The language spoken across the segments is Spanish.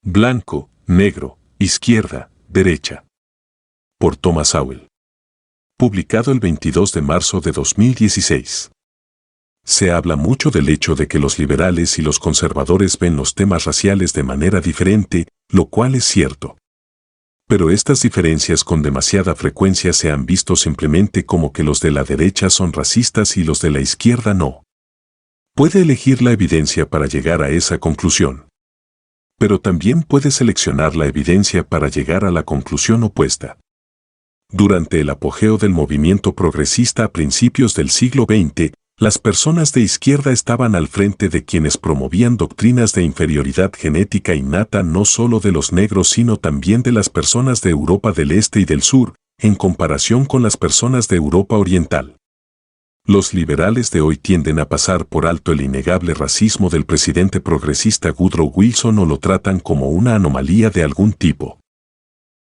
Blanco, negro, izquierda, derecha. Por Thomas Sowell. Publicado el 22 de marzo de 2016. Se habla mucho del hecho de que los liberales y los conservadores ven los temas raciales de manera diferente, lo cual es cierto. Pero estas diferencias con demasiada frecuencia se han visto simplemente como que los de la derecha son racistas y los de la izquierda no. Puede elegir la evidencia para llegar a esa conclusión. Pero también puede seleccionar la evidencia para llegar a la conclusión opuesta. Durante el apogeo del movimiento progresista a principios del siglo XX, las personas de izquierda estaban al frente de quienes promovían doctrinas de inferioridad genética innata no solo de los negros sino también de las personas de Europa del Este y del Sur, en comparación con las personas de Europa Oriental. Los liberales de hoy tienden a pasar por alto el innegable racismo del presidente progresista Woodrow Wilson o lo tratan como una anomalía de algún tipo.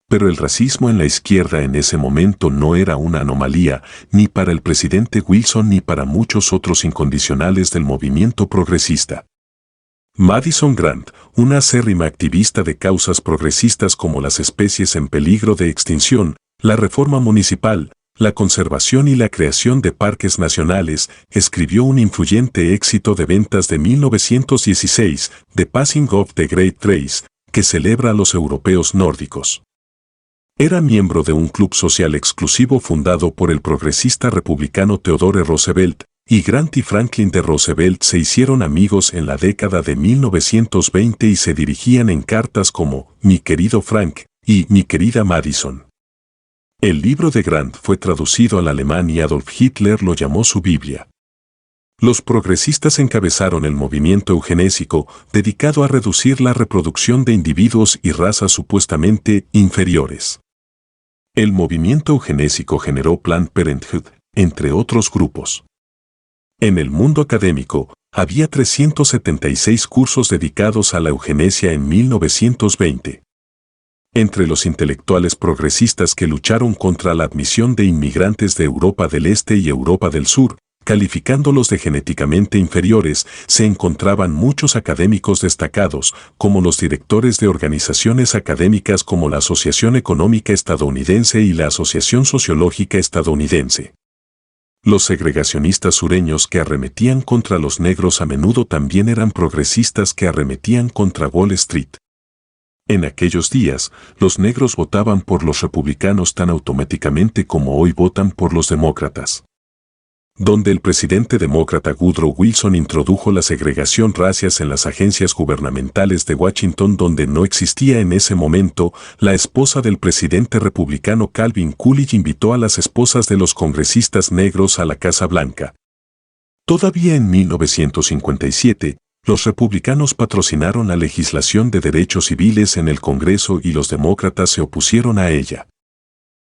Pero el racismo en la izquierda en ese momento no era una anomalía, ni para el presidente Wilson ni para muchos otros incondicionales del movimiento progresista. Madison Grant, una acérrima activista de causas progresistas como las especies en peligro de extinción, la reforma municipal, la conservación y la creación de parques nacionales, escribió un influyente éxito de ventas de 1916, The Passing of the Great Race, que celebra a los europeos nórdicos. Era miembro de un club social exclusivo fundado por el progresista republicano Theodore Roosevelt, y Grant y Franklin D. Roosevelt se hicieron amigos en la década de 1920 y se dirigían en cartas como «Mi querido Frank» y «Mi querida Madison». El libro de Grant fue traducido al alemán y Adolf Hitler lo llamó su Biblia. Los progresistas encabezaron el movimiento eugenésico, dedicado a reducir la reproducción de individuos y razas supuestamente inferiores. El movimiento eugenésico generó Planned Parenthood, entre otros grupos. En el mundo académico, había 376 cursos dedicados a la eugenesia en 1920. Entre los intelectuales progresistas que lucharon contra la admisión de inmigrantes de Europa del Este y Europa del Sur, calificándolos de genéticamente inferiores, se encontraban muchos académicos destacados, como los directores de organizaciones académicas como la Asociación Económica Estadounidense y la Asociación Sociológica Estadounidense. Los segregacionistas sureños que arremetían contra los negros a menudo también eran progresistas que arremetían contra Wall Street. En aquellos días, los negros votaban por los republicanos tan automáticamente como hoy votan por los demócratas. Donde el presidente demócrata Woodrow Wilson introdujo la segregación racial en las agencias gubernamentales de Washington donde no existía en ese momento, la esposa del presidente republicano Calvin Coolidge invitó a las esposas de los congresistas negros a la Casa Blanca. Todavía en 1957, los republicanos patrocinaron la legislación de derechos civiles en el Congreso y los demócratas se opusieron a ella.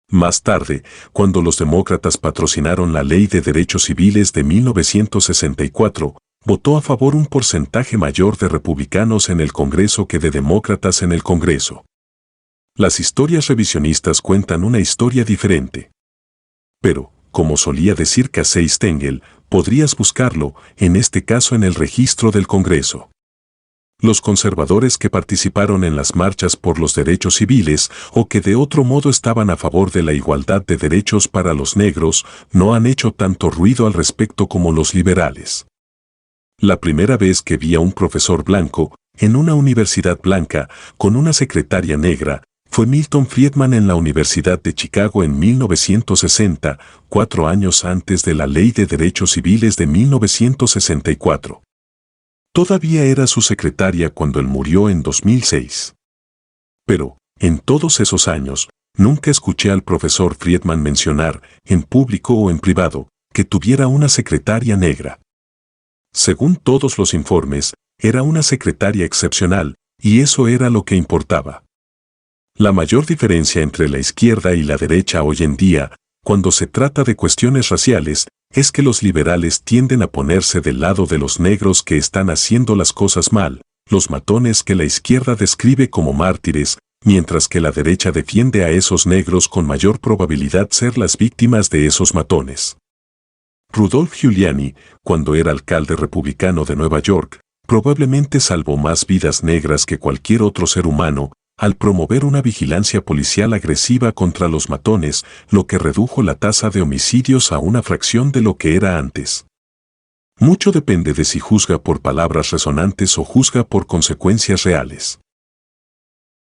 Más tarde, cuando los demócratas patrocinaron la Ley de Derechos Civiles de 1964, votó a favor un porcentaje mayor de republicanos en el Congreso que de demócratas en el Congreso. Las historias revisionistas cuentan una historia diferente. Pero, como solía decir Casey Stengel, podrías buscarlo, en este caso en el registro del Congreso. Los conservadores que participaron en las marchas por los derechos civiles o que de otro modo estaban a favor de la igualdad de derechos para los negros no han hecho tanto ruido al respecto como los liberales. La primera vez que vi a un profesor blanco, en una universidad blanca, con una secretaria negra, fue Milton Friedman en la Universidad de Chicago en 1960, 4 años antes de la Ley de Derechos Civiles de 1964. Todavía era su secretaria cuando él murió en 2006. Pero, en todos esos años, nunca escuché al profesor Friedman mencionar, en público o en privado, que tuviera una secretaria negra. Según todos los informes, era una secretaria excepcional, y eso era lo que importaba. La mayor diferencia entre la izquierda y la derecha hoy en día, cuando se trata de cuestiones raciales, es que los liberales tienden a ponerse del lado de los negros que están haciendo las cosas mal, los matones que la izquierda describe como mártires, mientras que la derecha defiende a esos negros con mayor probabilidad ser las víctimas de esos matones. Rudolph Giuliani, cuando era alcalde republicano de Nueva York, Probablemente salvó más vidas negras que cualquier otro ser humano al promover una vigilancia policial agresiva contra los matones, lo que redujo la tasa de homicidios a una fracción de lo que era antes. Mucho depende de si juzga por palabras resonantes o juzga por consecuencias reales.